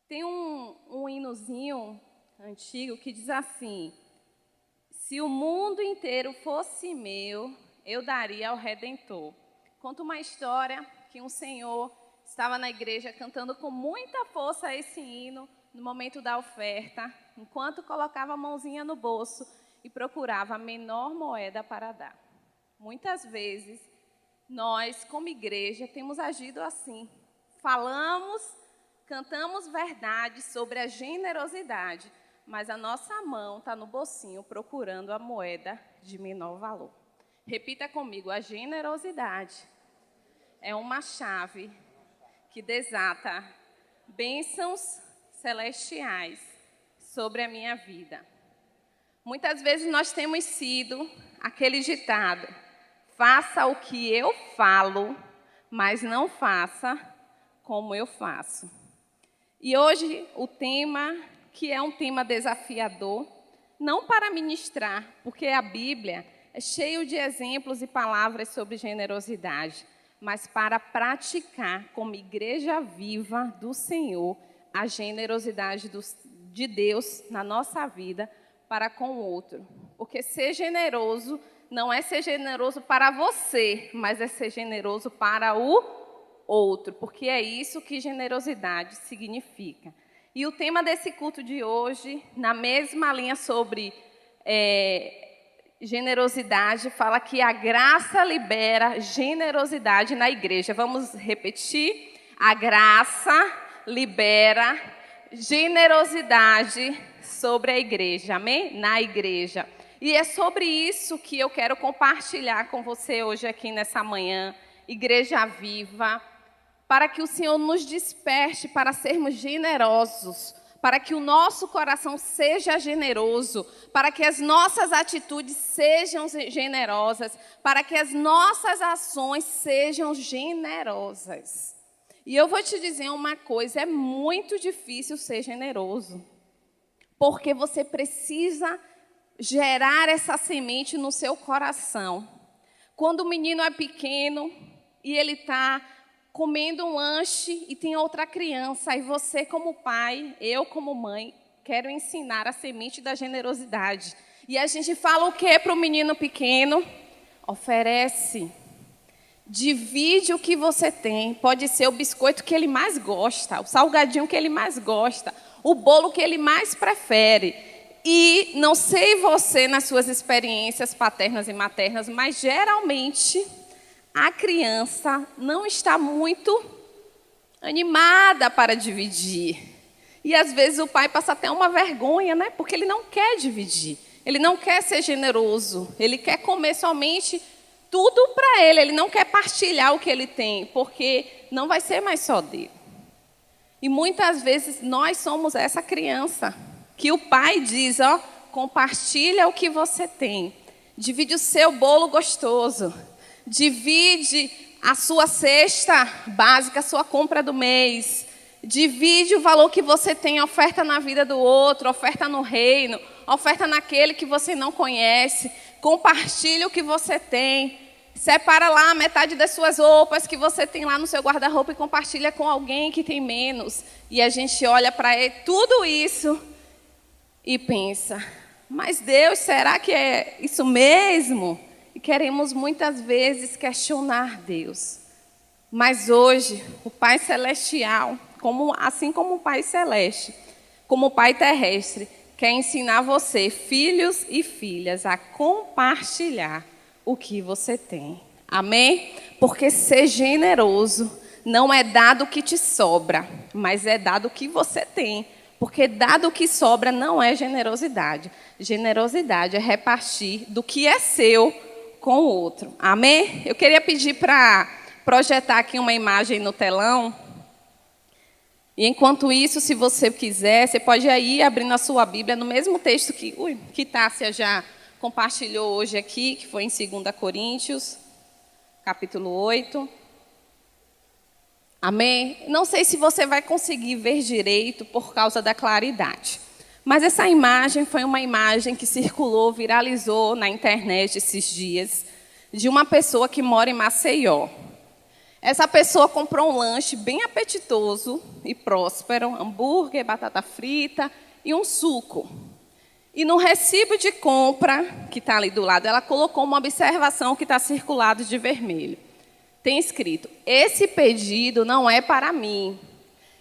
Tem um hinozinho antigo que diz assim: se o mundo inteiro fosse meu, eu daria ao Redentor. Conta uma história que um senhor estava na igreja cantando com muita força esse hino no momento da oferta, enquanto colocava a mãozinha no bolso e procurava a menor moeda para dar. Muitas vezes, nós, como igreja, temos agido assim. Falamos, cantamos verdade sobre a generosidade, mas a nossa mão está no bolsinho procurando a moeda de menor valor. Repita comigo: a generosidade é uma chave que desata bênçãos celestiais sobre a minha vida. Muitas vezes nós temos sido aquele ditado: faça o que eu falo, mas não faça como eu faço. E hoje o tema, que é um tema desafiador, não para ministrar, porque a Bíblia é cheia de exemplos e palavras sobre generosidade, mas para praticar como igreja viva do Senhor a generosidade de Deus na nossa vida para com o outro. Porque ser generoso não é ser generoso para você, mas é ser generoso para o outro, porque é isso que generosidade significa. E o tema desse culto de hoje, na mesma linha sobre generosidade, fala que a graça libera generosidade na igreja. Vamos repetir? A graça libera generosidade sobre a igreja, amém? Na igreja. E é sobre isso que eu quero compartilhar com você hoje aqui nessa manhã, Igreja Viva, para que o Senhor nos desperte para sermos generosos, para que o nosso coração seja generoso, para que as nossas atitudes sejam generosas, para que as nossas ações sejam generosas. E eu vou te dizer uma coisa: é muito difícil ser generoso, porque você precisa gerar essa semente no seu coração. Quando o menino é pequeno e ele está comendo um lanche e tem outra criança, e você como pai, eu como mãe, quero ensinar a semente da generosidade. E a gente fala o que para o menino pequeno? Oferece. Divide o que você tem. Pode ser o biscoito que ele mais gosta, o salgadinho que ele mais gosta, o bolo que ele mais prefere. E não sei você nas suas experiências paternas e maternas, mas geralmente a criança não está muito animada para dividir. E às vezes o pai passa até uma vergonha, né? Porque ele não quer dividir. Ele não quer ser generoso. Ele quer comer somente tudo para ele. Ele não quer partilhar o que ele tem, porque não vai ser mais só dele. E muitas vezes nós somos essa criança que o pai diz: ó, compartilha o que você tem. Divide o seu bolo gostoso. Divide a sua cesta básica, a sua compra do mês. Divide o valor que você tem, oferta na vida do outro, oferta no reino, oferta naquele que você não conhece. Compartilha o que você tem. Separa lá a metade das suas roupas que você tem lá no seu guarda-roupa e compartilha com alguém que tem menos. E a gente olha para tudo isso e pensa: mas Deus, será que é isso mesmo? E queremos muitas vezes questionar Deus. Mas hoje, o Pai Celestial, assim como o Pai Celeste, como o Pai Terrestre, quer ensinar você, filhos e filhas, a compartilhar o que você tem. Amém? Porque ser generoso não é dado o que te sobra, mas é dado o que você tem. Porque dado o que sobra não é generosidade. Generosidade é repartir do que é seu com o outro. Amém? Eu queria pedir para projetar aqui uma imagem no telão. E enquanto isso, se você quiser, você pode ir abrindo a sua Bíblia no mesmo texto que Tássia já compartilhou hoje aqui, que foi em 2 Coríntios, capítulo 8. Amém? Não sei se você vai conseguir ver direito por causa da claridade. Mas essa imagem foi uma imagem que circulou, viralizou na internet esses dias, de uma pessoa que mora em Maceió. Essa pessoa comprou um lanche bem apetitoso e próspero, hambúrguer, batata frita e um suco. E no recibo de compra, que está ali do lado, ela colocou uma observação que está circulado de vermelho. Tem escrito: esse pedido não é para mim.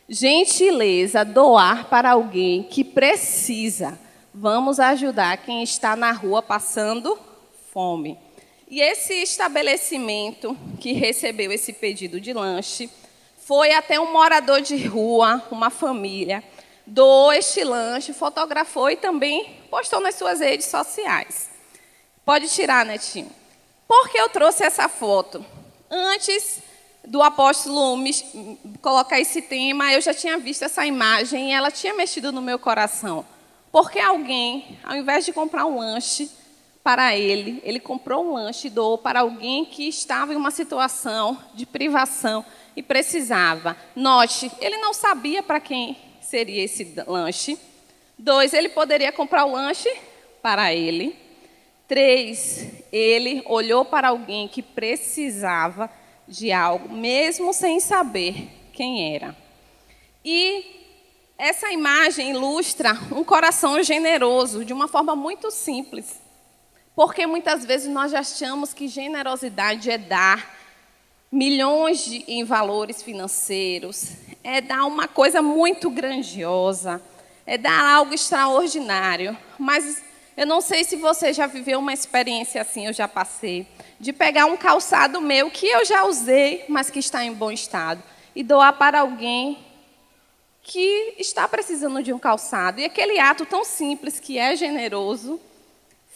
Gentileza, doar para alguém que precisa. Vamos ajudar quem está na rua passando fome. E esse estabelecimento que recebeu esse pedido de lanche foi até um morador de rua, uma família, doou este lanche, fotografou e também postou nas suas redes sociais. Pode tirar, Netinho. Por que eu trouxe essa foto? Antes do apóstolo colocar esse tema, eu já tinha visto essa imagem e ela tinha mexido no meu coração. Porque alguém, ao invés de comprar um lanche para ele comprou um lanche e doou para alguém que estava em uma situação de privação e precisava. Note, ele não sabia para quem seria esse lanche. 2, ele poderia comprar o lanche para ele. 3, ele olhou para alguém que precisava de algo, mesmo sem saber quem era. E essa imagem ilustra um coração generoso de uma forma muito simples. Porque muitas vezes nós achamos que generosidade é dar milhões em valores financeiros, é dar uma coisa muito grandiosa, é dar algo extraordinário. Mas eu não sei se você já viveu uma experiência assim, eu já passei, de pegar um calçado meu que eu já usei, mas que está em bom estado, e doar para alguém que está precisando de um calçado. E aquele ato tão simples que é generoso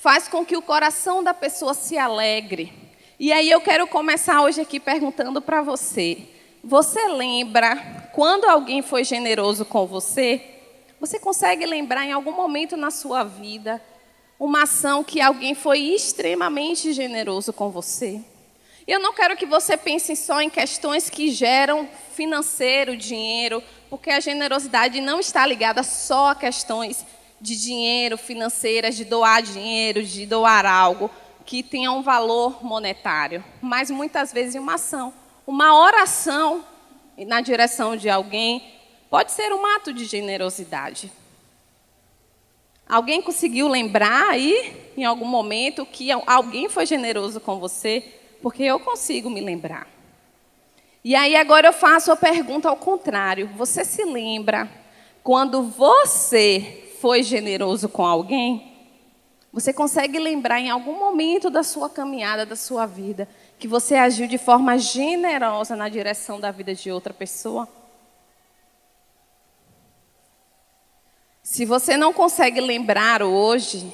faz com que o coração da pessoa se alegre. E aí eu quero começar hoje aqui perguntando para você. Você lembra quando alguém foi generoso com você? Você consegue lembrar em algum momento na sua vida uma ação que alguém foi extremamente generoso com você? Eu não quero que você pense só em questões que geram financeiro, dinheiro, porque a generosidade não está ligada só a questões de dinheiro, financeiras, de doar dinheiro, de doar algo que tenha um valor monetário, mas muitas vezes uma ação, uma oração na direção de alguém pode ser um ato de generosidade. Alguém conseguiu lembrar aí, em algum momento, que alguém foi generoso com você? Porque eu consigo me lembrar. E aí agora eu faço a pergunta ao contrário. Você se lembra quando você foi generoso com alguém? Você consegue lembrar em algum momento da sua caminhada, da sua vida, que você agiu de forma generosa na direção da vida de outra pessoa? Se você não consegue lembrar hoje,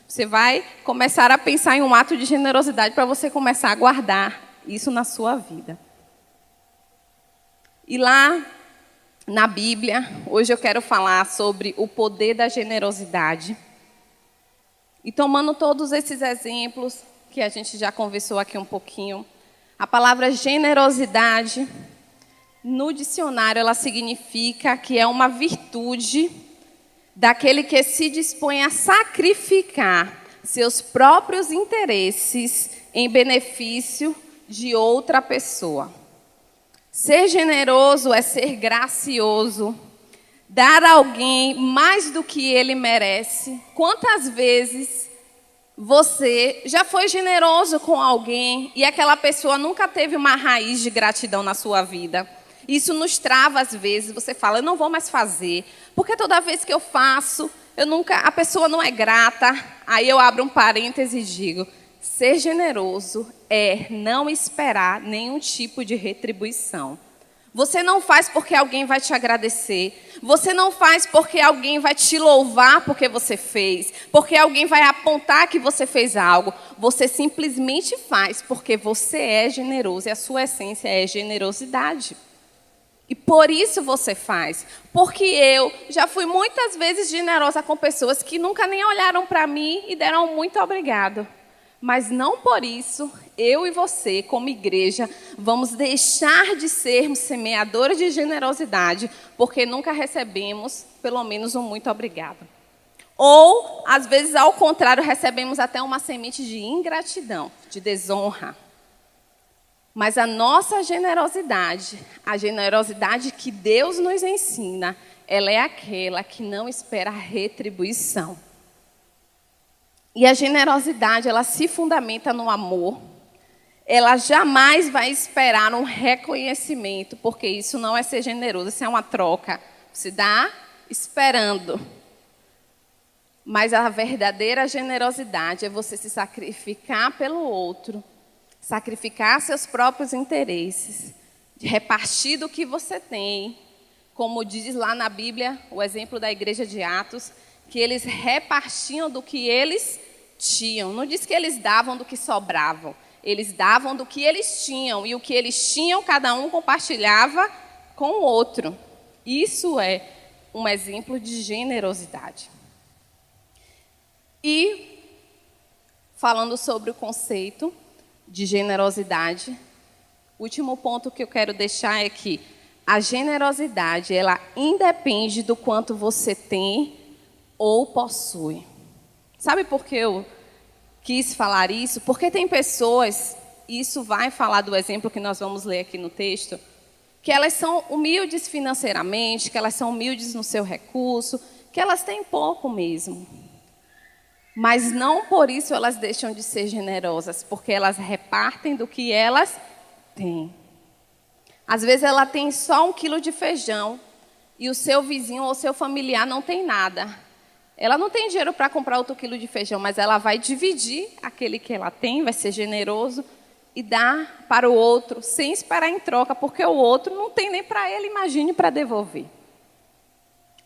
você vai começar a pensar em um ato de generosidade para você começar a guardar isso na sua vida. E lá na Bíblia, hoje eu quero falar sobre o poder da generosidade. E tomando todos esses exemplos, que a gente já conversou aqui um pouquinho, a palavra generosidade, no dicionário, ela significa que é uma virtude daquele que se dispõe a sacrificar seus próprios interesses em benefício de outra pessoa. Ser generoso é ser gracioso, dar a alguém mais do que ele merece. Quantas vezes você já foi generoso com alguém e aquela pessoa nunca teve uma raiz de gratidão na sua vida? Isso nos trava às vezes, você fala, eu não vou mais fazer, porque toda vez que eu faço, a pessoa não é grata. Aí eu abro um parêntese e digo, ser generoso é não esperar nenhum tipo de retribuição. Você não faz porque alguém vai te agradecer. Você não faz porque alguém vai te louvar porque você fez. Porque alguém vai apontar que você fez algo. Você simplesmente faz porque você é generoso e a sua essência é generosidade. E por isso você faz. Porque eu já fui muitas vezes generosa com pessoas que nunca nem olharam para mim e deram muito obrigado. Mas não por isso, eu e você, como igreja, vamos deixar de sermos semeadores de generosidade, porque nunca recebemos, pelo menos, um muito obrigado. Ou, às vezes, ao contrário, recebemos até uma semente de ingratidão, de desonra. Mas a nossa generosidade, a generosidade que Deus nos ensina, ela é aquela que não espera retribuição. E a generosidade, ela se fundamenta no amor. Ela jamais vai esperar um reconhecimento, porque isso não é ser generoso, isso é uma troca. Você dá esperando. Mas a verdadeira generosidade é você se sacrificar pelo outro, sacrificar seus próprios interesses, repartir do que você tem. Como diz lá na Bíblia, o exemplo da igreja de Atos, que eles repartiam do que eles tinham. Não diz que eles davam do que sobravam. Eles davam do que eles tinham. E o que eles tinham, cada um compartilhava com o outro. Isso é um exemplo de generosidade. E, falando sobre o conceito de generosidade, o último ponto que eu quero deixar é que a generosidade, ela independe do quanto você tem ou possui. Sabe por que eu quis falar isso? Porque tem pessoas, e isso vai falar do exemplo que nós vamos ler aqui no texto, que elas são humildes financeiramente, que elas são humildes no seu recurso, que elas têm pouco mesmo. Mas não por isso elas deixam de ser generosas, porque elas repartem do que elas têm. Às vezes ela tem só 1 quilo de feijão e o seu vizinho ou seu familiar não tem nada. Ela não tem dinheiro para comprar outro quilo de feijão, mas ela vai dividir aquele que ela tem, vai ser generoso e dar para o outro, sem esperar em troca, porque o outro não tem nem para ele, imagine, para devolver.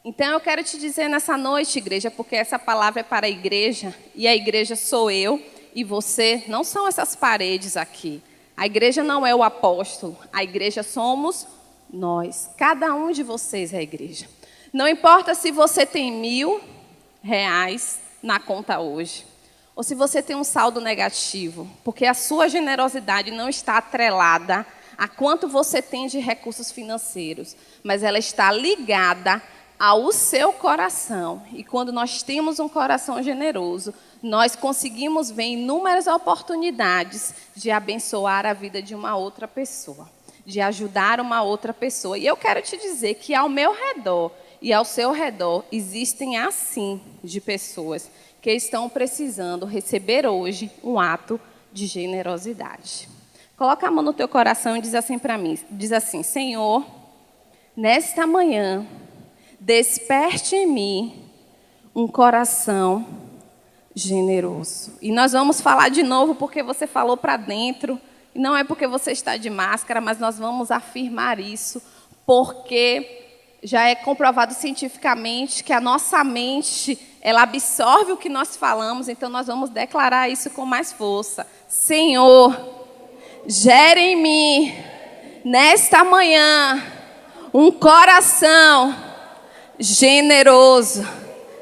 Então eu quero te dizer nessa noite, igreja, porque essa palavra é para a igreja, e a igreja sou eu e você, não são essas paredes aqui. A igreja não é o apóstolo, a igreja somos nós. Cada um de vocês é a igreja. Não importa se você tem R$1.000 na conta hoje, ou se você tem um saldo negativo, porque a sua generosidade não está atrelada a quanto você tem de recursos financeiros, mas ela está ligada ao seu coração. E quando nós temos um coração generoso, nós conseguimos ver inúmeras oportunidades de abençoar a vida de uma outra pessoa, de ajudar uma outra pessoa. E eu quero te dizer que ao meu redor e ao seu redor existem assim de pessoas que estão precisando receber hoje um ato de generosidade. Coloca a mão no teu coração e diz assim para mim, diz assim: Senhor, nesta manhã, desperte em mim um coração generoso. E nós vamos falar de novo porque você falou para dentro. E não é porque você está de máscara, mas nós vamos afirmar isso. Porque já é comprovado cientificamente que a nossa mente, ela absorve o que nós falamos. Então nós vamos declarar isso com mais força. Senhor, gere em mim, nesta manhã, um coração generoso.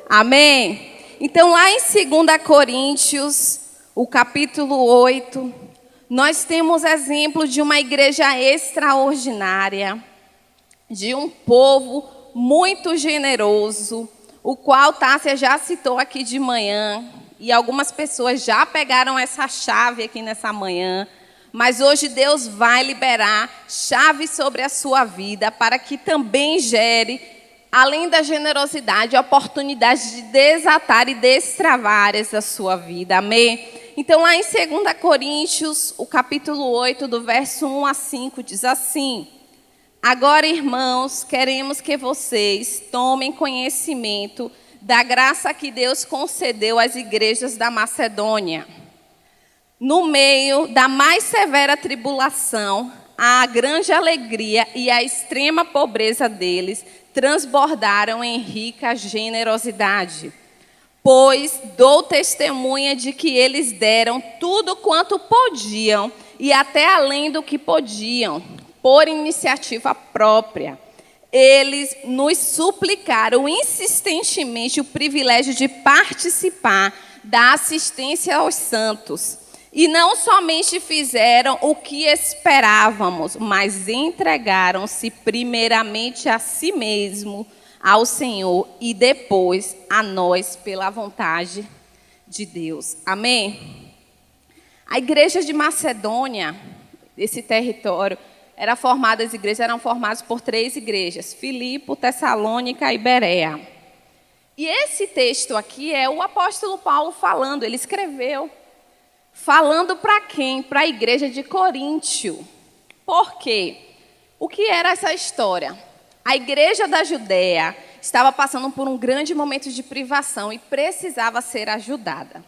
Amém? Então, lá em 2 Coríntios, o capítulo 8, nós temos exemplo de uma igreja extraordinária, de um povo muito generoso, o qual Tássia já citou aqui de manhã, e algumas pessoas já pegaram essa chave aqui nessa manhã, mas hoje Deus vai liberar chave sobre a sua vida para que também gere, além da generosidade, a oportunidade de desatar e destravar áreas da sua vida. Amém? Então, lá em 2 Coríntios, o capítulo 8, do verso 1 a 5, diz assim: Agora, irmãos, queremos que vocês tomem conhecimento da graça que Deus concedeu às igrejas da Macedônia. No meio da mais severa tribulação, a grande alegria e a extrema pobreza deles transbordaram em rica generosidade. Pois dou testemunha de que eles deram tudo quanto podiam e até além do que podiam, por iniciativa própria. Eles nos suplicaram insistentemente o privilégio de participar da assistência aos santos. E não somente fizeram o que esperávamos, mas entregaram-se primeiramente a si mesmo, ao Senhor, e depois a nós pela vontade de Deus. Amém? A igreja de Macedônia, desse território, eram formadas por 3 igrejas: Filipe, Tessalônica e Bereia. E esse texto aqui é o apóstolo Paulo falando, ele escreveu, falando para quem? Para a igreja de Coríntio. Por quê? O que era essa história? A igreja da Judéia estava passando por um grande momento de privação e precisava ser ajudada.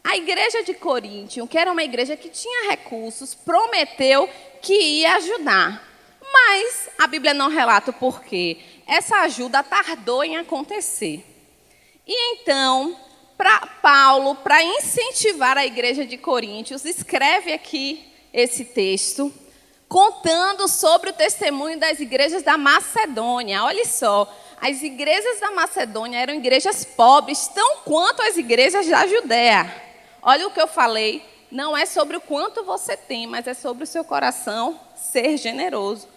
A igreja de Coríntio, que era uma igreja que tinha recursos, prometeu que ia ajudar. Mas a Bíblia não relata o porquê. Essa ajuda tardou em acontecer. E então, Paulo, para incentivar a igreja de Coríntios, escreve aqui esse texto, contando sobre o testemunho das igrejas da Macedônia. Olha só, as igrejas da Macedônia eram igrejas pobres, tão quanto as igrejas da Judéia. Olha o que eu falei, não é sobre o quanto você tem, mas é sobre o seu coração ser generoso.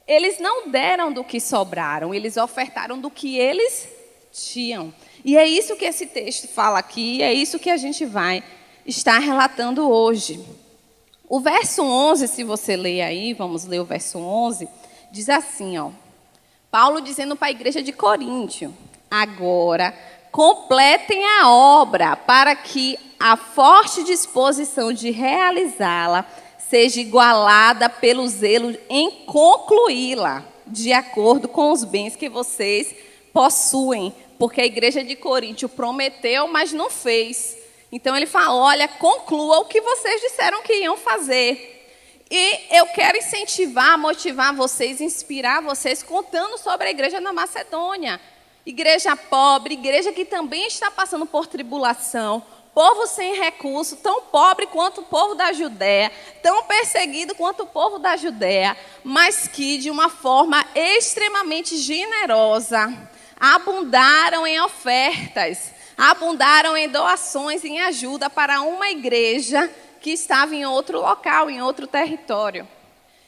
Eles não deram do que sobraram, eles ofertaram do que eles tinham. E é isso que esse texto fala aqui, é isso que a gente vai estar relatando hoje. O verso 11, se você ler aí, vamos ler o verso 11, diz assim, ó, Paulo dizendo para a igreja de Coríntio: agora completem a obra para que a forte disposição de realizá-la seja igualada pelo zelo em concluí-la, de acordo com os bens que vocês possuem. Porque a igreja de Coríntio prometeu, mas não fez. Então ele fala, olha, conclua o que vocês disseram que iam fazer. E eu quero incentivar, motivar vocês, inspirar vocês, contando sobre a igreja na Macedônia. Igreja pobre, igreja que também está passando por tribulação. Povo sem recurso, tão pobre quanto o povo da Judéia, tão perseguido quanto o povo da Judéia, mas que de uma forma extremamente generosa, abundaram em ofertas, abundaram em doações, em ajuda para uma igreja que estava em outro local, em outro território.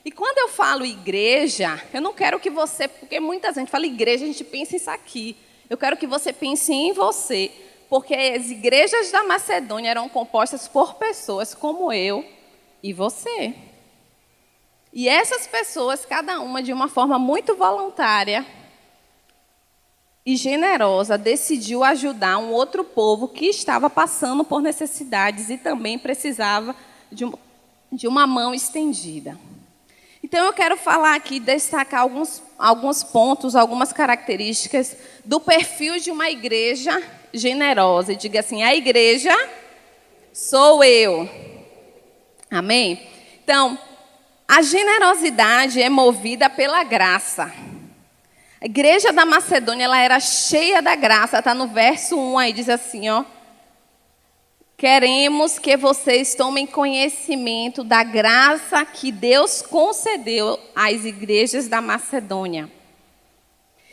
E quando eu falo igreja, eu não quero que você, porque muita gente fala igreja, a gente pensa isso aqui. Eu quero que você pense em você, porque as igrejas da Macedônia eram compostas por pessoas como eu e você. E essas pessoas, cada uma de uma forma muito voluntária e generosa, decidiu ajudar um outro povo que estava passando por necessidades e também precisava de uma mão estendida. Então, eu quero falar aqui, destacar alguns pontos, algumas características do perfil de uma igreja generosa. E diga assim, a igreja sou eu. Amém? Então, a generosidade é movida pela graça. A igreja da Macedônia, ela era cheia da graça. Está no verso 1 aí, diz assim, ó. Queremos que vocês tomem conhecimento da graça que Deus concedeu às igrejas da Macedônia.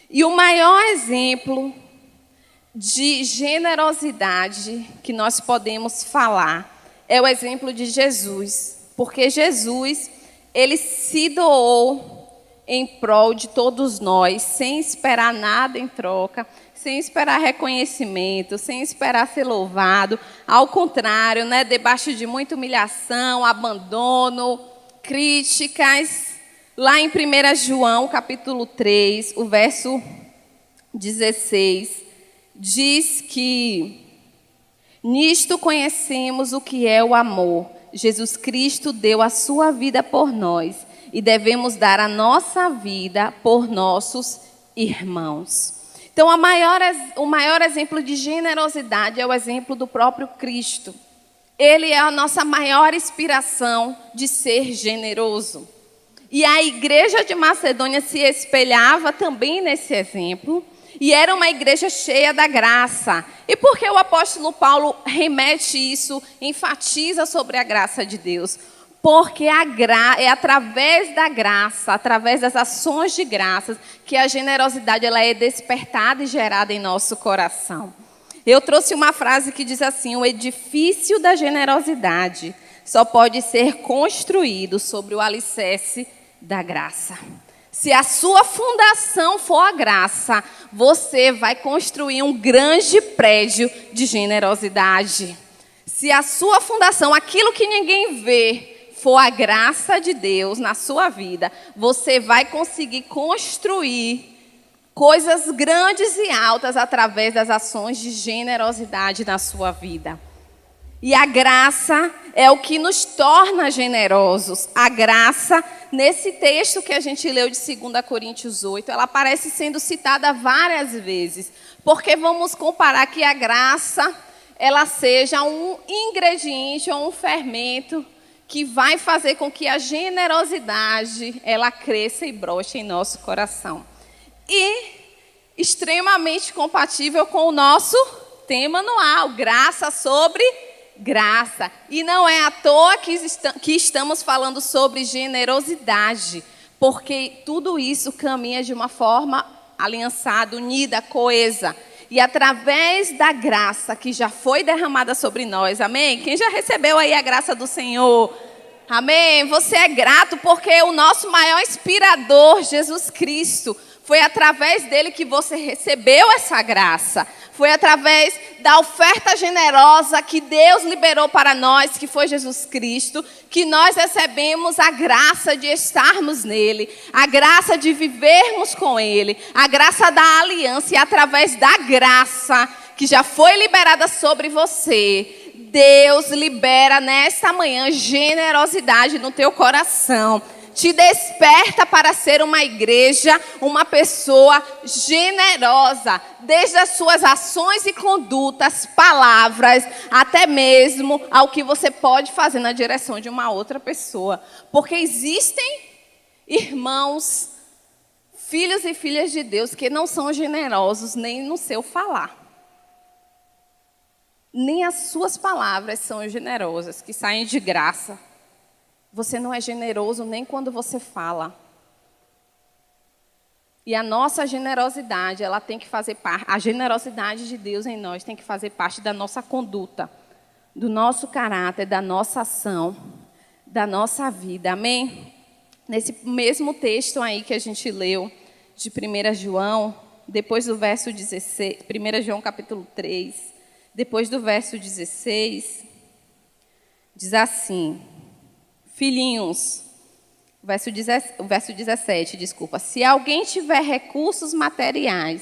E o maior exemplo de generosidade que nós podemos falar é o exemplo de Jesus. Porque Jesus, ele se doou em prol de todos nós, sem esperar nada em troca, sem esperar reconhecimento, sem esperar ser louvado. Ao contrário, né, debaixo de muita humilhação, abandono, críticas. Lá em 1 João, capítulo 3, o verso 16, diz que nisto conhecemos o que é o amor. Jesus Cristo deu a sua vida por nós e devemos dar a nossa vida por nossos irmãos. Então, o maior exemplo de generosidade é o exemplo do próprio Cristo. Ele é a nossa maior inspiração de ser generoso. E a igreja de Macedônia se espelhava também nesse exemplo, e era uma igreja cheia da graça. E por que o apóstolo Paulo remete isso, enfatiza sobre a graça de Deus? Porque é através da graça, através das ações de graças, que a generosidade ela é despertada e gerada em nosso coração. Eu trouxe uma frase que diz assim: o edifício da generosidade só pode ser construído sobre o alicerce da graça. Se a sua fundação for a graça, você vai construir um grande prédio de generosidade. Se a sua fundação, aquilo que ninguém vê, for a graça de Deus na sua vida, você vai conseguir construir coisas grandes e altas através das ações de generosidade na sua vida. E a graça é o que nos torna generosos. A graça, nesse texto que a gente leu de 2 Coríntios 8, ela aparece sendo citada várias vezes. Porque vamos comparar que a graça, ela seja um ingrediente ou um fermento que vai fazer com que a generosidade, ela cresça e broche em nosso coração. E extremamente compatível com o nosso tema anual, graça sobre graça. E não é à toa que estamos falando sobre generosidade, porque tudo isso caminha de uma forma aliançada, unida, coesa. E através da graça que já foi derramada sobre nós, amém? Quem já recebeu aí a graça do Senhor? Amém? Você é grato porque o nosso maior inspirador, Jesus Cristo, foi através dele que você recebeu essa graça. Foi através da oferta generosa que Deus liberou para nós, que foi Jesus Cristo, que nós recebemos a graça de estarmos nele, a graça de vivermos com ele, a graça da aliança. E através da graça que já foi liberada sobre você, Deus libera nesta manhã generosidade no teu coração. Te desperta para ser uma igreja, uma pessoa generosa, desde as suas ações e condutas, palavras, até mesmo ao que você pode fazer na direção de uma outra pessoa. Porque existem irmãos, filhos e filhas de Deus que não são generosos nem no seu falar. Nem as suas palavras são generosas, que saem de graça. Você não é generoso nem quando você fala. E a nossa generosidade, ela tem que fazer parte, a generosidade de Deus em nós tem que fazer parte da nossa conduta, do nosso caráter, da nossa ação, da nossa vida. Amém? Nesse mesmo texto aí que a gente leu, de 1 João, depois do verso 16, 1 João capítulo 3, depois do verso 16, diz assim: filhinhos, o verso 17, desculpa. Se alguém tiver recursos materiais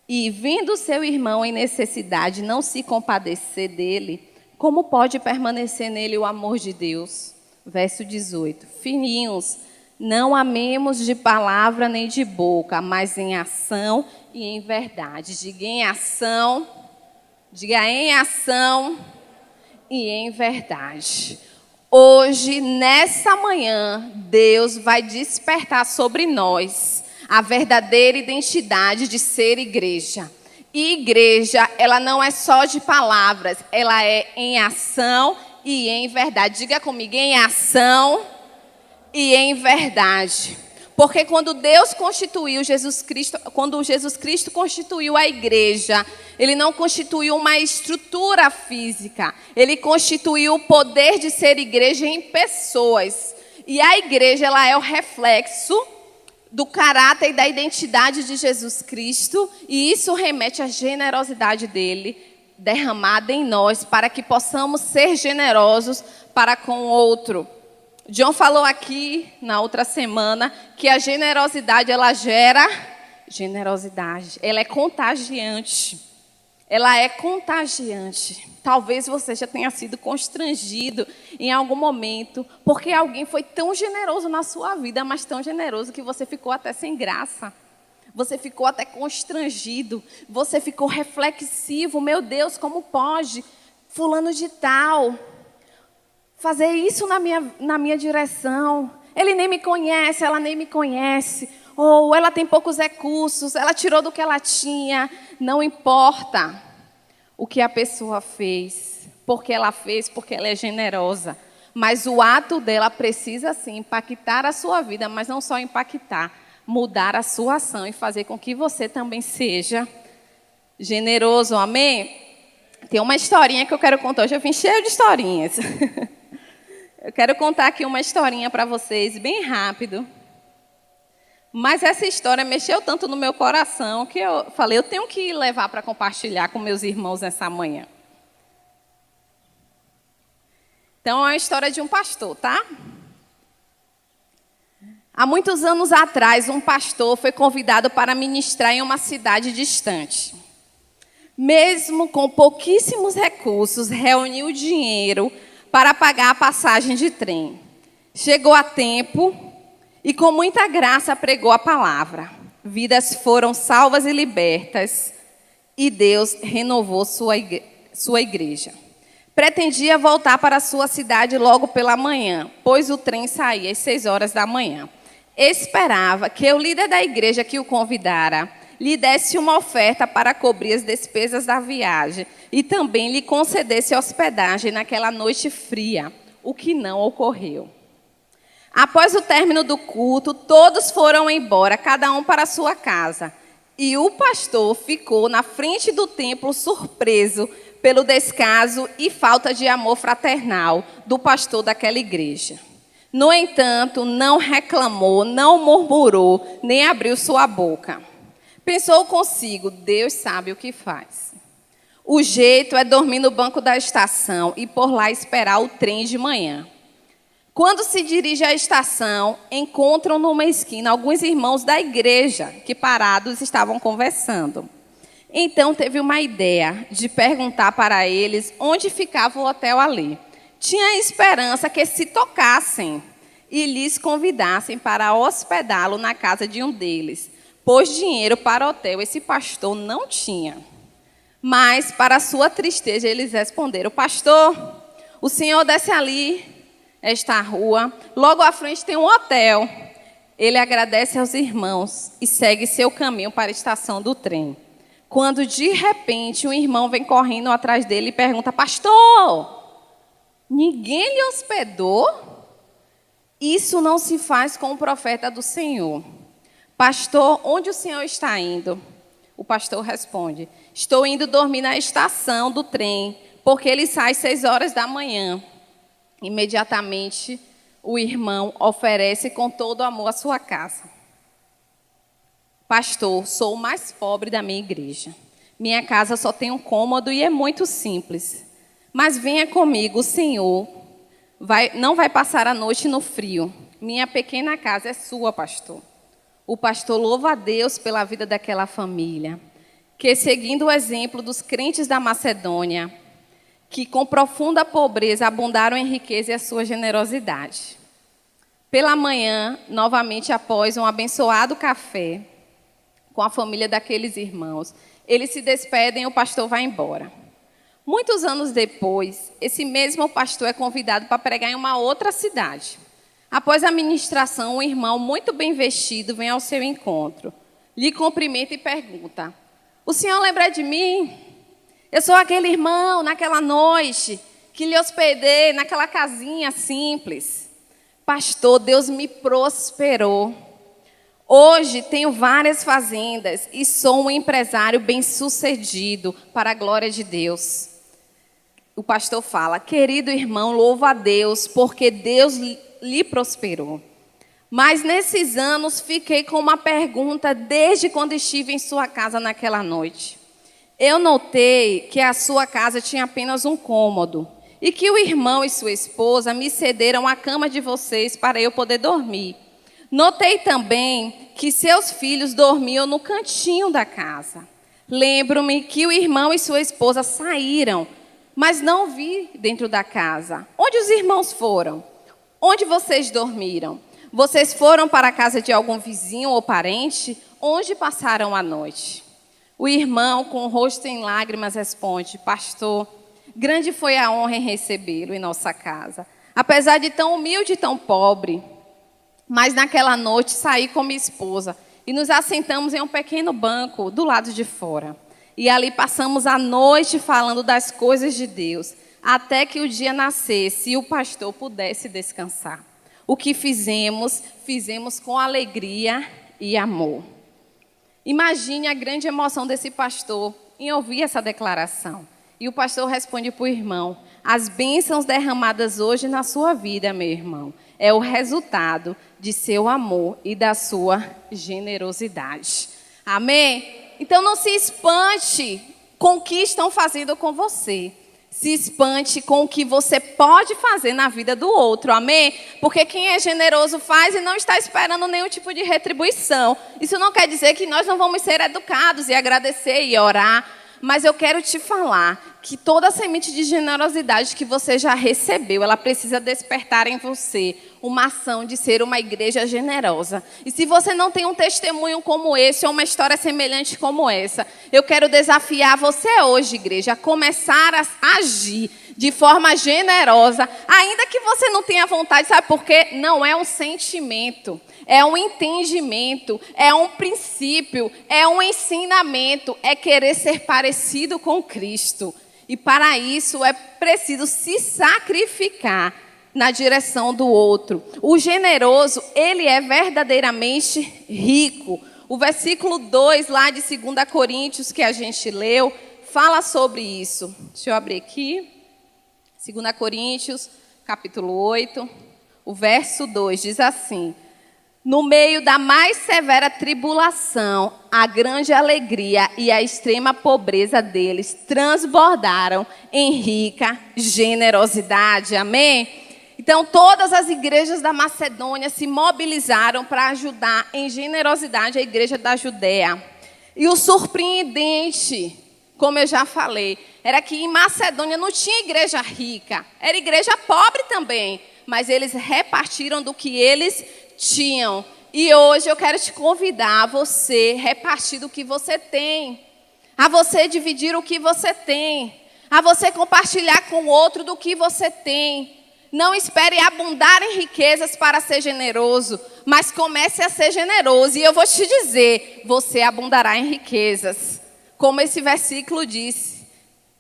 e vindo seu irmão em necessidade não se compadecer dele, como pode permanecer nele o amor de Deus? Verso 18. Filhinhos, não amemos de palavra nem de boca, mas em ação e em verdade. Diga em ação e em verdade. Hoje, nessa manhã, Deus vai despertar sobre nós a verdadeira identidade de ser igreja. E igreja, ela não é só de palavras, ela é em ação e em verdade. Diga comigo, em ação e em verdade. Porque quando Deus constituiu Jesus Cristo, quando Jesus Cristo constituiu a igreja, Ele não constituiu uma estrutura física. Ele constituiu o poder de ser igreja em pessoas. E a igreja, ela é o reflexo do caráter e da identidade de Jesus Cristo. E isso remete à generosidade dele, derramada em nós, para que possamos ser generosos para com o outro. John falou aqui, na outra semana, que a generosidade, ela gera generosidade. Ela é contagiante. Ela é contagiante. Talvez você já tenha sido constrangido em algum momento, porque alguém foi tão generoso na sua vida, mas tão generoso que você ficou até sem graça. Você ficou até constrangido. Você ficou reflexivo. Meu Deus, como pode? Fulano de tal fazer isso na minha direção. Ele nem me conhece, ela nem me conhece. Ou ela tem poucos recursos, ela tirou do que ela tinha. Não importa o que a pessoa fez, porque ela é generosa. Mas o ato dela precisa, sim, impactar a sua vida, mas não só impactar, mudar a sua ação e fazer com que você também seja generoso, amém? Tem uma historinha que eu quero contar, hoje eu vim cheio de historinhas. Eu quero contar aqui uma historinha para vocês, bem rápido. Mas essa história mexeu tanto no meu coração que eu falei, eu tenho que levar para compartilhar com meus irmãos nessa manhã. Então, é uma história de um pastor, tá? Há muitos anos atrás, um pastor foi convidado para ministrar em uma cidade distante. Mesmo com pouquíssimos recursos, reuniu dinheiro para pagar a passagem de trem. Chegou a tempo e, com muita graça, pregou a palavra. Vidas foram salvas e libertas, e Deus renovou sua igreja. Pretendia voltar para sua cidade logo pela manhã, pois o trem saía às 6 horas da manhã. Esperava que o líder da igreja que o convidara lhe desse uma oferta para cobrir as despesas da viagem e também lhe concedesse hospedagem naquela noite fria, o que não ocorreu. Após o término do culto, todos foram embora, cada um para sua casa. E o pastor ficou na frente do templo surpreso pelo descaso e falta de amor fraternal do pastor daquela igreja. No entanto, não reclamou, não murmurou, nem abriu sua boca. Pensou consigo, Deus sabe o que faz. O jeito é dormir no banco da estação e por lá esperar o trem de manhã. Quando se dirige à estação, encontram numa esquina alguns irmãos da igreja que parados estavam conversando. Então teve uma ideia de perguntar para eles onde ficava o hotel ali. Tinha a esperança que se tocassem e lhes convidassem para hospedá-lo na casa de um deles, pois dinheiro para hotel esse pastor não tinha. Mas, para sua tristeza, eles responderam: pastor, o senhor desce ali, esta rua, logo à frente tem um hotel. Ele agradece aos irmãos e segue seu caminho para a estação do trem. Quando, de repente, um irmão vem correndo atrás dele e pergunta: pastor, ninguém lhe hospedou? Isso não se faz com o profeta do Senhor. Pastor, onde o senhor está indo? O pastor responde: estou indo dormir na estação do trem, porque ele sai às 6 horas da manhã. Imediatamente, o irmão oferece com todo amor a sua casa. Pastor, sou o mais pobre da minha igreja. Minha casa só tem um cômodo e é muito simples. Mas venha comigo, o senhor não vai passar a noite no frio. Minha pequena casa é sua, pastor. O pastor louva a Deus pela vida daquela família, que, seguindo o exemplo dos crentes da Macedônia, que com profunda pobreza abundaram em riqueza e a sua generosidade. Pela manhã, novamente após um abençoado café com a família daqueles irmãos, eles se despedem e o pastor vai embora. Muitos anos depois, esse mesmo pastor é convidado para pregar em uma outra cidade. Após a ministração, um irmão muito bem vestido vem ao seu encontro, lhe cumprimenta e pergunta: o senhor lembra de mim? Eu sou aquele irmão, naquela noite, que lhe hospedei naquela casinha simples. Pastor, Deus me prosperou. Hoje tenho várias fazendas e sou um empresário bem-sucedido para a glória de Deus. O pastor fala: querido irmão, louvo a Deus, porque Deus lhe prosperou. Mas nesses anos fiquei com uma pergunta desde quando estive em sua casa naquela noite. Eu notei que a sua casa tinha apenas um cômodo e que o irmão e sua esposa me cederam a cama de vocês para eu poder dormir. Notei também que seus filhos dormiam no cantinho da casa. Lembro-me que o irmão e sua esposa saíram, mas não vi dentro da casa. Onde os irmãos foram? Onde vocês dormiram? Vocês foram para a casa de algum vizinho ou parente? Onde passaram a noite? O irmão, com o rosto em lágrimas, responde: pastor, grande foi a honra em recebê-lo em nossa casa. Apesar de tão humilde e tão pobre, mas naquela noite saí com minha esposa e nos assentamos em um pequeno banco do lado de fora. E ali passamos a noite falando das coisas de Deus, até que o dia nascesse e o pastor pudesse descansar. O que fizemos com alegria e amor. Imagine a grande emoção desse pastor em ouvir essa declaração. E o pastor responde para o irmão: as bênçãos derramadas hoje na sua vida, meu irmão, é o resultado de seu amor e da sua generosidade. Amém? Então não se espante com o que estão fazendo com você. Se espante com o que você pode fazer na vida do outro, amém? Porque quem é generoso faz e não está esperando nenhum tipo de retribuição. Isso não quer dizer que nós não vamos ser educados e agradecer e orar, mas eu quero te falar que toda a semente de generosidade que você já recebeu, ela precisa despertar em você uma ação de ser uma igreja generosa. E se você não tem um testemunho como esse, ou uma história semelhante como essa, eu quero desafiar você hoje, igreja, a começar a agir de forma generosa, ainda que você não tenha vontade, sabe por quê? Não é um sentimento, é um entendimento, é um princípio, é um ensinamento, é querer ser parecido com Cristo. E para isso é preciso se sacrificar na direção do outro. O generoso, ele é verdadeiramente rico. O versículo 2 lá de 2 Coríntios que a gente leu, fala sobre isso. Deixa eu abrir aqui. 2 Coríntios, capítulo 8, o verso 2 diz assim: no meio da mais severa tribulação, a grande alegria e a extrema pobreza deles transbordaram em rica generosidade. Amém? Então, todas as igrejas da Macedônia se mobilizaram para ajudar em generosidade a igreja da Judéia. E o surpreendente, como eu já falei, era que em Macedônia não tinha igreja rica, era igreja pobre também, mas eles repartiram do que eles tinham. E hoje eu quero te convidar a você repartir do que você tem, a você dividir o que você tem, a você compartilhar com o outro do que você tem. Não espere abundar em riquezas para ser generoso, mas comece a ser generoso. E eu vou te dizer, você abundará em riquezas. Como esse versículo diz,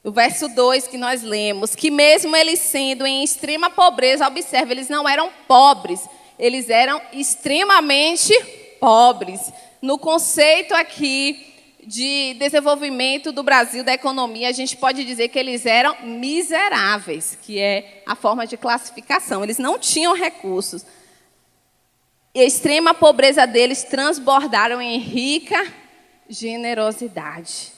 o verso 2 que nós lemos, que mesmo eles sendo em extrema pobreza, observe, eles não eram pobres, eles eram extremamente pobres. No conceito aqui de desenvolvimento do Brasil, da economia, a gente pode dizer que eles eram miseráveis, que é a forma de classificação. Eles não tinham recursos. E a extrema pobreza deles transbordaram em rica generosidade.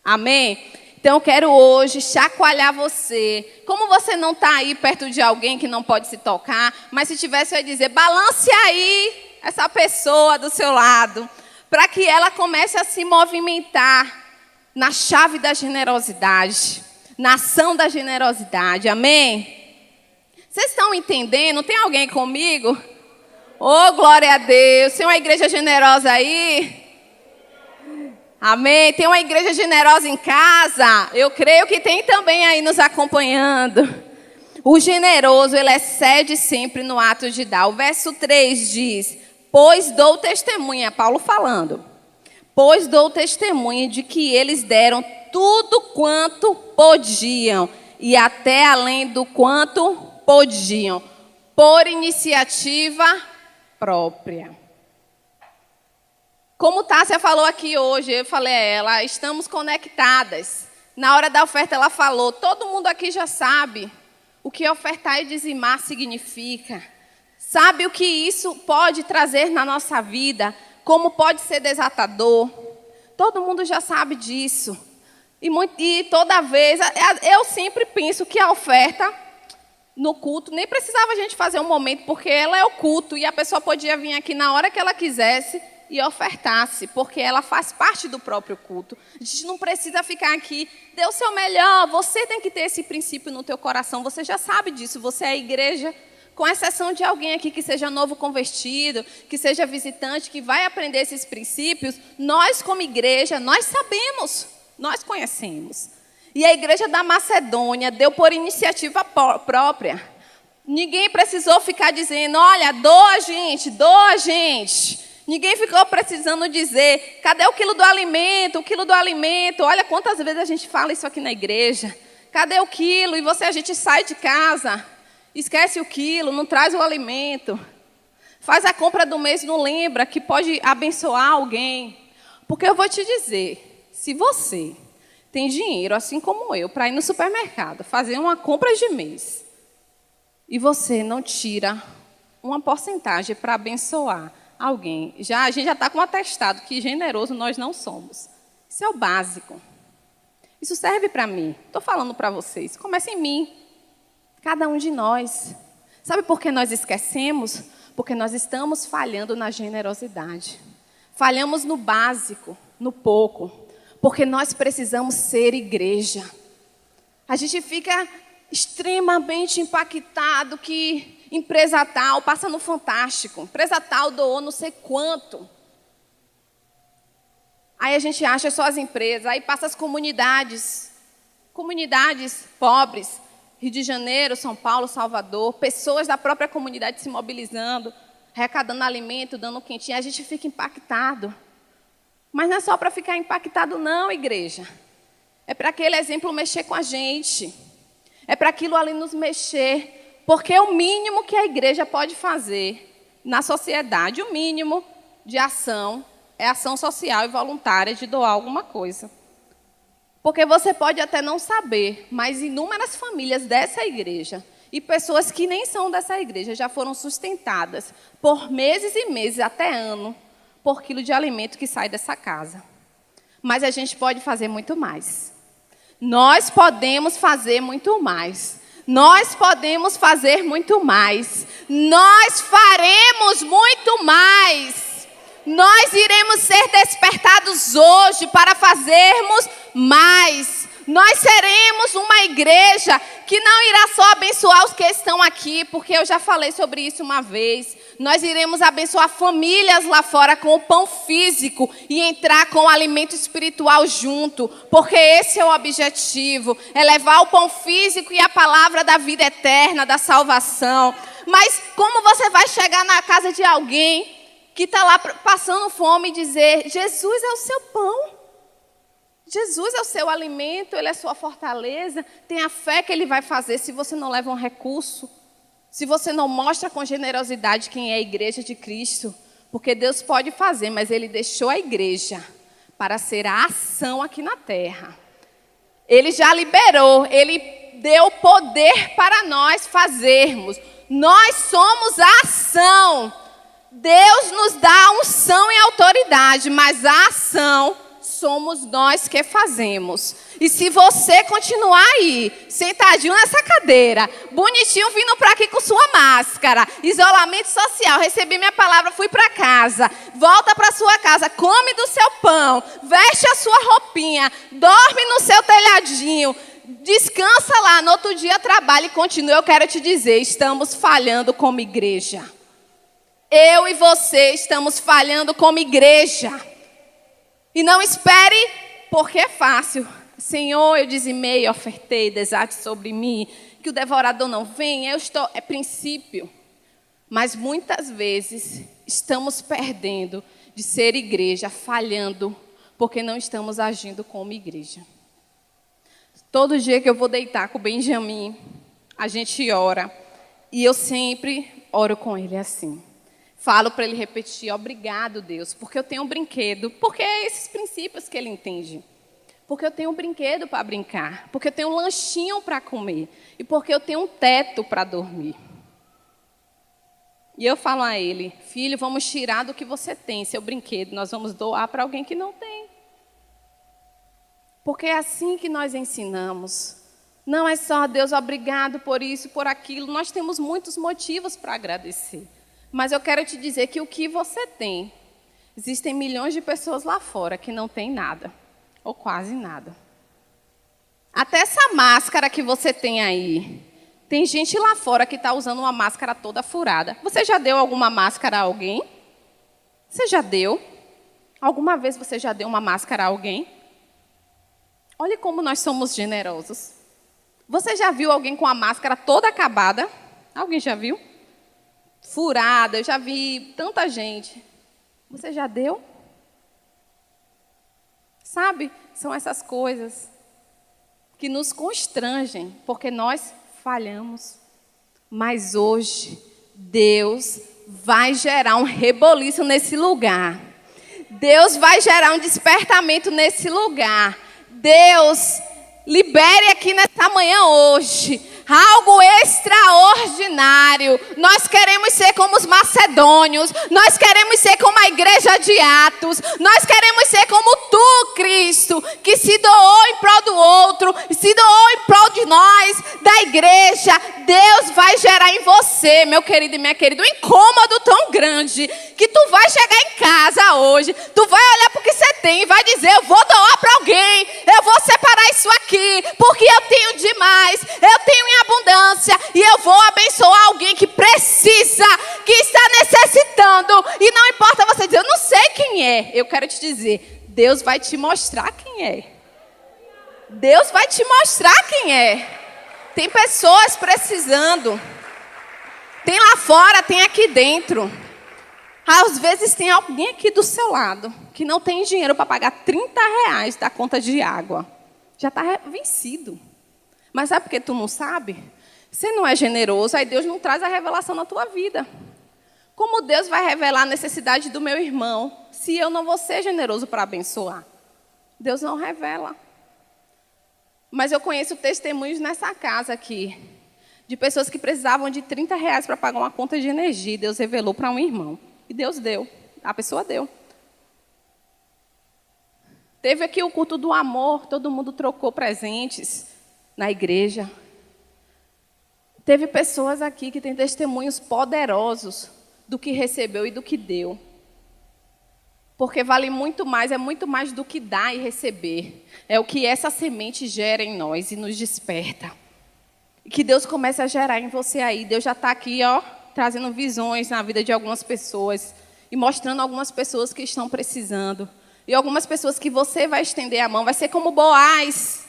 Amém? Então, eu quero hoje chacoalhar você. Como você não está aí perto de alguém que não pode se tocar, mas se tivesse, eu ia dizer, balance aí essa pessoa do seu lado, para que ela comece a se movimentar na chave da generosidade, na ação da generosidade. Amém? Vocês estão entendendo? Tem alguém comigo? Oh, glória a Deus. Tem uma igreja generosa aí? Amém? Tem uma igreja generosa em casa? Eu creio que tem também aí nos acompanhando. O generoso, ele excede sempre no ato de dar. O verso 3 diz: pois dou testemunha, Paulo falando, pois dou testemunha de que eles deram tudo quanto podiam, e até além do quanto podiam, por iniciativa própria. Como Tássia falou aqui hoje, eu falei a ela, estamos conectadas. Na hora da oferta ela falou, todo mundo aqui já sabe o que ofertar e dizimar significa. Sabe o que isso pode trazer na nossa vida? Como pode ser desatador? Todo mundo já sabe disso. E toda vez, eu sempre penso que a oferta no culto, nem precisava a gente fazer um momento, porque ela é o culto, e a pessoa podia vir aqui na hora que ela quisesse e ofertasse, porque ela faz parte do próprio culto. A gente não precisa ficar aqui, dê o seu melhor, você tem que ter esse princípio no teu coração, você já sabe disso, você é a igreja. Com exceção de alguém aqui que seja novo convertido, que seja visitante, que vai aprender esses princípios, nós como igreja, nós sabemos, nós conhecemos. E a igreja da Macedônia deu por iniciativa própria. Ninguém precisou ficar dizendo, olha, doa gente. Ninguém ficou precisando dizer, cadê o quilo do alimento, olha quantas vezes a gente fala isso aqui na igreja. Cadê o quilo? E a gente sai de casa, esquece o quilo, não traz o alimento. Faz a compra do mês, não lembra que pode abençoar alguém. Porque eu vou te dizer, se você tem dinheiro, assim como eu, para ir no supermercado, fazer uma compra de mês, e você não tira uma porcentagem para abençoar alguém, a gente já está com um atestado que generoso nós não somos. Isso é o básico. Isso serve para mim. Estou falando para vocês. Começa em mim. Cada um de nós. Sabe por que nós esquecemos? Porque nós estamos falhando na generosidade. Falhamos no básico, no pouco. Porque nós precisamos ser igreja. A gente fica extremamente impactado que empresa tal passa no Fantástico. Empresa tal doou não sei quanto. Aí a gente acha só as empresas, aí passa as comunidades pobres, Rio de Janeiro, São Paulo, Salvador, pessoas da própria comunidade se mobilizando, arrecadando alimento, dando quentinha, a gente fica impactado. Mas não é só para ficar impactado não, igreja. É para aquele exemplo mexer com a gente. É para aquilo ali nos mexer, porque é o mínimo que a igreja pode fazer na sociedade, o mínimo de ação, é ação social e voluntária de doar alguma coisa. Porque você pode até não saber, mas inúmeras famílias dessa igreja e pessoas que nem são dessa igreja já foram sustentadas por meses e meses, até ano, por quilo de alimento que sai dessa casa. Mas a gente pode fazer muito mais. Nós podemos fazer muito mais. Nós podemos fazer muito mais. Nós faremos muito mais. Nós iremos ser despertados hoje para fazermos mais. Nós seremos uma igreja que não irá só abençoar os que estão aqui, porque eu já falei sobre isso uma vez. Nós iremos abençoar famílias lá fora com o pão físico e entrar com o alimento espiritual junto, porque esse é o objetivo, é levar o pão físico e a palavra da vida eterna, da salvação. Mas como você vai chegar na casa de alguém que está lá passando fome e dizer, Jesus é o seu pão, Jesus é o seu alimento, Ele é a sua fortaleza, tenha fé que Ele vai fazer se você não leva um recurso, se você não mostra com generosidade quem é a igreja de Cristo, porque Deus pode fazer, mas Ele deixou a igreja para ser a ação aqui na terra. Ele já liberou, Ele deu poder para nós fazermos, nós somos a ação. Deus nos dá unção e autoridade, mas a ação somos nós que fazemos. E se você continuar aí, sentadinho nessa cadeira, bonitinho, vindo para aqui com sua máscara, isolamento social, recebi minha palavra, fui para casa, volta para sua casa, come do seu pão, veste a sua roupinha, dorme no seu telhadinho, descansa lá, no outro dia trabalha e continua. Eu quero te dizer, estamos falhando como igreja. Eu e você estamos falhando como igreja. E não espere, porque é fácil. Senhor, eu dizimei, ofertei, desate sobre mim, que o devorador não venha, é princípio. Mas muitas vezes estamos perdendo de ser igreja, falhando, porque não estamos agindo como igreja. Todo dia que eu vou deitar com o Benjamin, a gente ora. E eu sempre oro com ele assim. Falo para ele repetir, obrigado, Deus, porque eu tenho um brinquedo. Porque é esses princípios que ele entende. Porque eu tenho um brinquedo para brincar. Porque eu tenho um lanchinho para comer. E porque eu tenho um teto para dormir. E eu falo a ele, filho, vamos tirar do que você tem, seu brinquedo. Nós vamos doar para alguém que não tem. Porque é assim que nós ensinamos. Não é só, Deus, obrigado por isso, por aquilo. Nós temos muitos motivos para agradecer. Mas eu quero te dizer que o que você tem, existem milhões de pessoas lá fora que não têm nada, ou quase nada. Até essa máscara que você tem aí, tem gente lá fora que está usando uma máscara toda furada. Você já deu alguma máscara a alguém? Você já deu? Alguma vez você já deu uma máscara a alguém? Olha como nós somos generosos. Você já viu alguém com a máscara toda acabada? Alguém já viu? Furada, eu já vi tanta gente. Você já deu? Sabe, são essas coisas que nos constrangem, porque nós falhamos. Mas hoje, Deus vai gerar um reboliço nesse lugar. Deus vai gerar um despertamento nesse lugar. Deus, libere aqui nessa manhã hoje algo extraordinário. Nós queremos ser como os macedônios. Nós queremos ser como a igreja de Atos. Nós queremos ser como tu, Cristo. Cristo, que se doou em prol do outro, se doou em prol de nós, da igreja, Deus vai gerar em você, meu querido e minha querida, um incômodo tão grande, que tu vai chegar em casa hoje, tu vai olhar para o que você tem e vai dizer, eu vou doar para alguém, eu vou separar isso aqui, porque eu tenho demais, eu tenho em abundância, e eu vou abençoar alguém que precisa, que está necessitando, e não importa você dizer, eu não sei quem é, eu quero te dizer, Deus vai te mostrar quem é. Deus vai te mostrar quem é. Tem pessoas precisando. Tem lá fora, tem aqui dentro. Às vezes tem alguém aqui do seu lado que não tem dinheiro para pagar R$ 30 da conta de água. Já está vencido. Mas sabe por que tu não sabe? Você não é generoso, aí Deus não traz a revelação na tua vida. Como Deus vai revelar a necessidade do meu irmão se eu não vou ser generoso para abençoar? Deus não revela. Mas eu conheço testemunhos nessa casa aqui, de pessoas que precisavam de R$ 30 para pagar uma conta de energia. Deus revelou para um irmão. E Deus deu. A pessoa deu. Teve aqui o culto do amor, todo mundo trocou presentes na igreja. Teve pessoas aqui que têm testemunhos poderosos do que recebeu e do que deu. Porque vale muito mais, é muito mais do que dar e receber. É o que essa semente gera em nós e nos desperta. E que Deus comece a gerar em você aí. Deus já está aqui, ó, trazendo visões na vida de algumas pessoas e mostrando algumas pessoas que estão precisando. E algumas pessoas que você vai estender a mão. Vai ser como Boaz.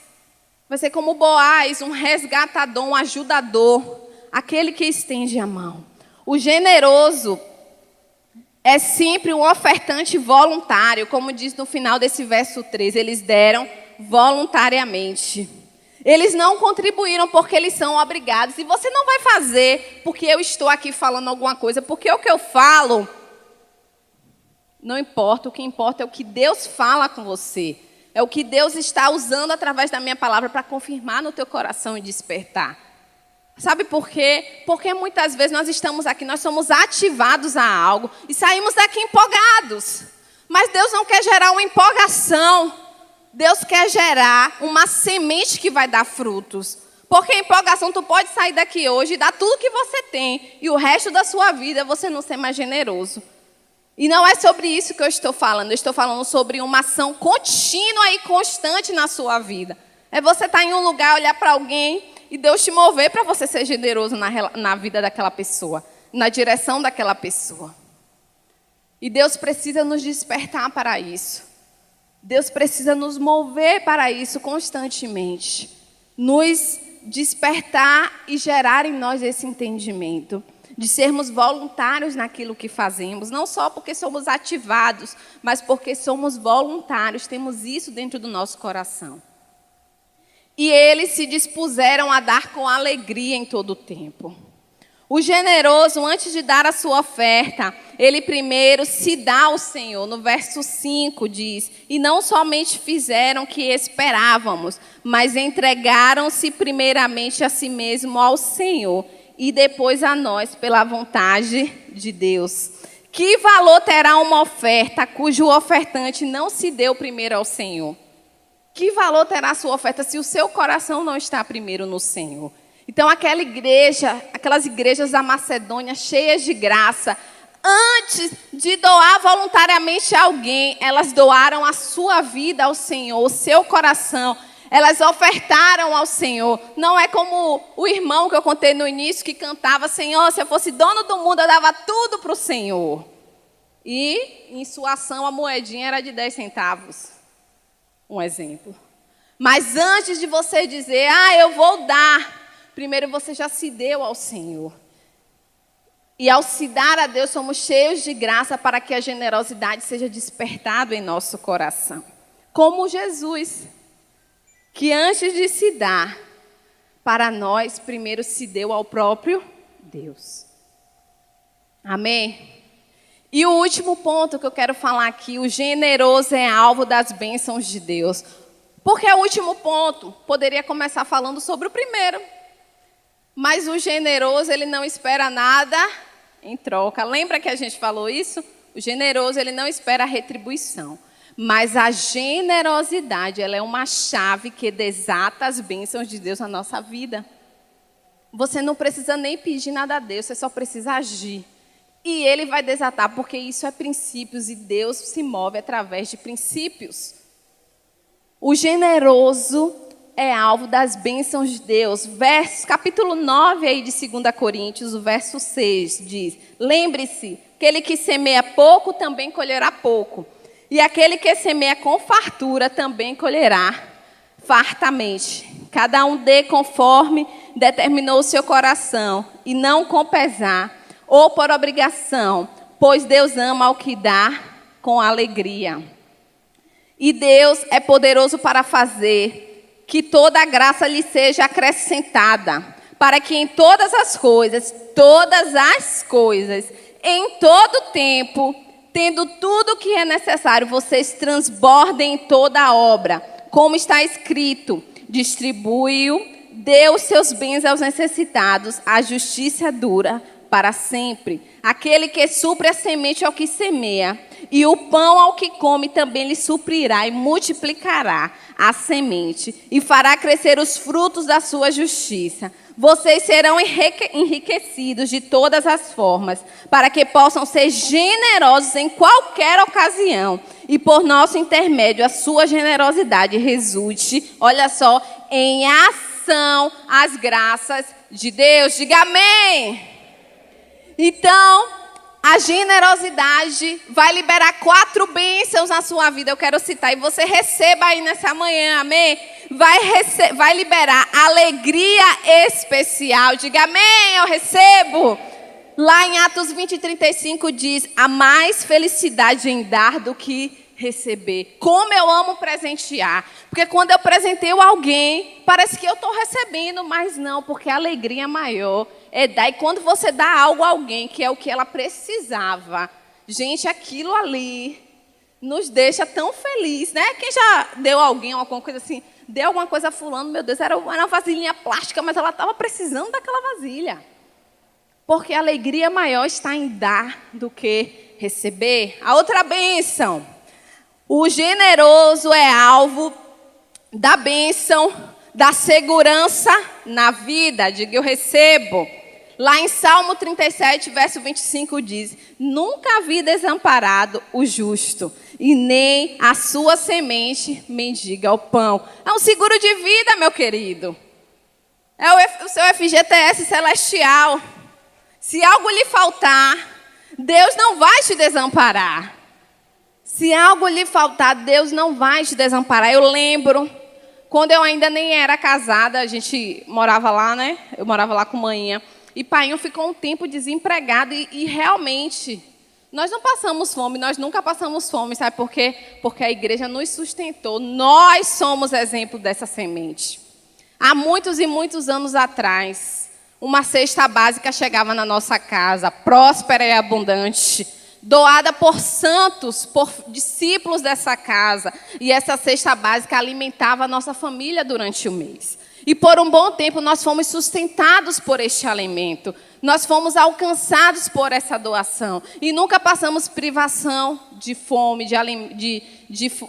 Vai ser como Boaz, um resgatador, um ajudador. Aquele que estende a mão. O generoso é sempre um ofertante voluntário, como diz no final desse verso 3, eles deram voluntariamente. Eles não contribuíram porque eles são obrigados. E você não vai fazer porque eu estou aqui falando alguma coisa, porque o que eu falo não importa, o que importa é o que Deus fala com você. É o que Deus está usando através da minha palavra para confirmar no teu coração e despertar. Sabe por quê? Porque muitas vezes nós estamos aqui, nós somos ativados a algo e saímos daqui empolgados. Mas Deus não quer gerar uma empolgação. Deus quer gerar uma semente que vai dar frutos. Porque a empolgação, tu pode sair daqui hoje e dar tudo que você tem e o resto da sua vida você não ser mais generoso. E não é sobre isso que eu estou falando. Eu estou falando sobre uma ação contínua e constante na sua vida. É você estar em um lugar, olhar para alguém e Deus te mover para você ser generoso na vida daquela pessoa, na direção daquela pessoa. E Deus precisa nos despertar para isso. Deus precisa nos mover para isso constantemente. Nos despertar e gerar em nós esse entendimento. De sermos voluntários naquilo que fazemos. Não só porque somos ativados, mas porque somos voluntários. Temos isso dentro do nosso coração. E eles se dispuseram a dar com alegria em todo o tempo. O generoso, antes de dar a sua oferta, ele primeiro se dá ao Senhor. No verso 5 diz, e não somente fizeram o que esperávamos, mas entregaram-se primeiramente a si mesmo ao Senhor e depois a nós pela vontade de Deus. Que valor terá uma oferta cujo ofertante não se deu primeiro ao Senhor? Que valor terá a sua oferta se o seu coração não está primeiro no Senhor? Então, aquelas igrejas da Macedônia cheias de graça, antes de doar voluntariamente a alguém, elas doaram a sua vida ao Senhor, o seu coração. Elas ofertaram ao Senhor. Não é como o irmão que eu contei no início, que cantava, Senhor, se eu fosse dono do mundo, eu dava tudo para o Senhor. E, em sua ação, a moedinha era de 10 centavos. Um exemplo. Mas antes de você dizer, eu vou dar, primeiro você já se deu ao Senhor. E ao se dar a Deus, somos cheios de graça para que a generosidade seja despertada em nosso coração. Como Jesus, que antes de se dar para nós, primeiro se deu ao próprio Deus. Amém? E o último ponto que eu quero falar aqui, o generoso é alvo das bênçãos de Deus. Porque é o último ponto, poderia começar falando sobre o primeiro. Mas o generoso, ele não espera nada em troca. Lembra que a gente falou isso? O generoso, ele não espera retribuição. Mas a generosidade, ela é uma chave que desata as bênçãos de Deus na nossa vida. Você não precisa nem pedir nada a Deus, você só precisa agir. E Ele vai desatar, porque isso é princípios e Deus se move através de princípios. O generoso é alvo das bênçãos de Deus. Capítulo 9 aí de 2 Coríntios, o verso 6 diz: lembre-se, aquele que semeia pouco também colherá pouco. E aquele que semeia com fartura também colherá fartamente. Cada um dê conforme determinou o seu coração, e não com pesar ou por obrigação, pois Deus ama ao que dá com alegria. E Deus é poderoso para fazer que toda a graça lhe seja acrescentada, para que em todas as coisas, em todo tempo, tendo tudo o que é necessário, vocês transbordem em toda a obra. Como está escrito, distribui-o, dê os seus bens aos necessitados, a justiça dura para sempre. Aquele que supre a semente ao que semeia, e o pão ao que come também lhe suprirá e multiplicará a semente, e fará crescer os frutos da sua justiça. Vocês serão enriquecidos de todas as formas, para que possam ser generosos em qualquer ocasião, e por nosso intermédio a sua generosidade resulte, olha só, em ação às graças de Deus. Diga amém. Então, a generosidade vai liberar 4 bênçãos na sua vida. Eu quero citar, e você receba aí nessa manhã, amém? Vai liberar alegria especial. Diga amém, eu recebo. Lá em Atos 20:35 diz: há mais felicidade em dar do que receber. Como eu amo presentear. Porque quando eu presenteio alguém, parece que eu estou recebendo, mas não, porque a alegria é maior. É dar. E quando você dá algo a alguém, que é o que ela precisava, gente, aquilo ali nos deixa tão feliz, né? Quem já deu a alguém alguma coisa assim, deu alguma coisa a fulano, meu Deus, era uma vasilhinha plástica, mas ela estava precisando daquela vasilha. Porque a alegria maior está em dar do que receber. A outra bênção: o generoso é alvo da bênção da segurança na vida. Diga eu recebo. Lá em Salmo 37, verso 25 diz: nunca vi desamparado o justo, e nem a sua semente mendiga o pão. É um seguro de vida, meu querido. É o seu FGTS celestial. Se algo lhe faltar, Deus não vai te desamparar. Se algo lhe faltar, Deus não vai te desamparar. Eu lembro, quando eu ainda nem era casada, a gente morava lá, né? Eu morava lá com manhã. E Painho ficou um tempo desempregado e realmente, nós não passamos fome, nós nunca passamos fome, sabe por quê? Porque a igreja nos sustentou. Nós somos exemplo dessa semente. Há muitos e muitos anos atrás, uma cesta básica chegava na nossa casa, próspera e abundante, doada por santos, por discípulos dessa casa. E essa cesta básica alimentava a nossa família durante o mês. E por um bom tempo nós fomos sustentados por este alimento. Nós fomos alcançados por essa doação. E nunca passamos privação de fome,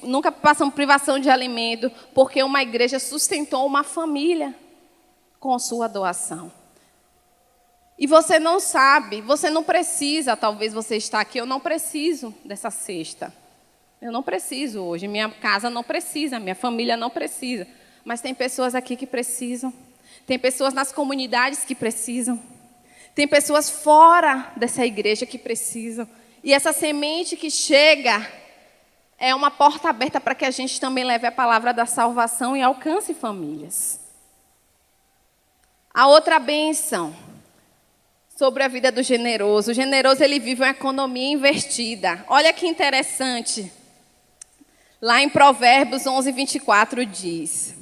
nunca passamos privação de alimento, porque uma igreja sustentou uma família com sua doação. E você não sabe, você não precisa, talvez você está aqui, eu não preciso dessa cesta. Eu não preciso hoje, minha casa não precisa, minha família não precisa. Mas tem pessoas aqui que precisam. Tem pessoas nas comunidades que precisam. Tem pessoas fora dessa igreja que precisam. E essa semente que chega é uma porta aberta para que a gente também leve a palavra da salvação e alcance famílias. A outra bênção sobre a vida do generoso. O generoso, ele vive uma economia invertida. Olha que interessante. Lá em Provérbios 11:24 diz: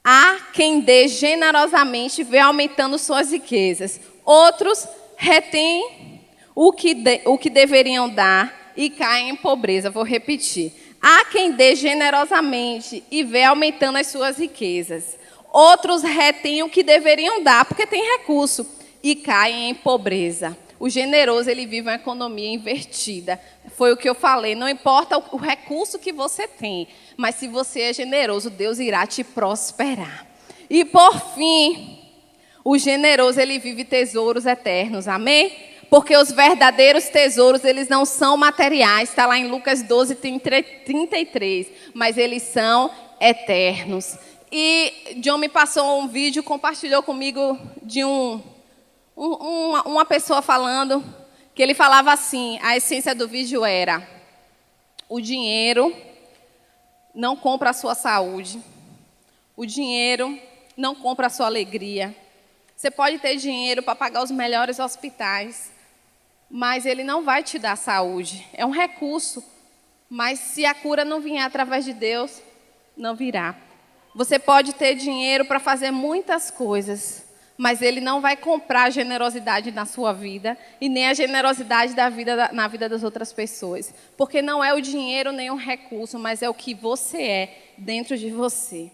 há quem dê generosamente e vê aumentando suas riquezas. Outros retêm o que deveriam dar e caem em pobreza. Vou repetir. Há quem dê generosamente e vê aumentando as suas riquezas. Outros retêm o que deveriam dar, porque tem recurso, e caem em pobreza. O generoso, ele vive uma economia invertida. Foi o que eu falei, não importa o recurso que você tem, mas se você é generoso, Deus irá te prosperar. E por fim, o generoso, ele vive tesouros eternos, amém? Porque os verdadeiros tesouros, eles não são materiais, está lá em Lucas 12, 33, mas eles são eternos. E John me passou um vídeo, compartilhou comigo de uma pessoa falando, que ele falava assim, a essência do vídeo era: o dinheiro não compra a sua saúde, o dinheiro não compra a sua alegria. Você pode ter dinheiro para pagar os melhores hospitais, mas ele não vai te dar saúde. É um recurso, mas se a cura não vier através de Deus, não virá. Você pode ter dinheiro para fazer muitas coisas, mas ele não vai comprar a generosidade na sua vida e nem a generosidade na vida das outras pessoas. Porque não é o dinheiro nem o recurso, mas é o que você é dentro de você.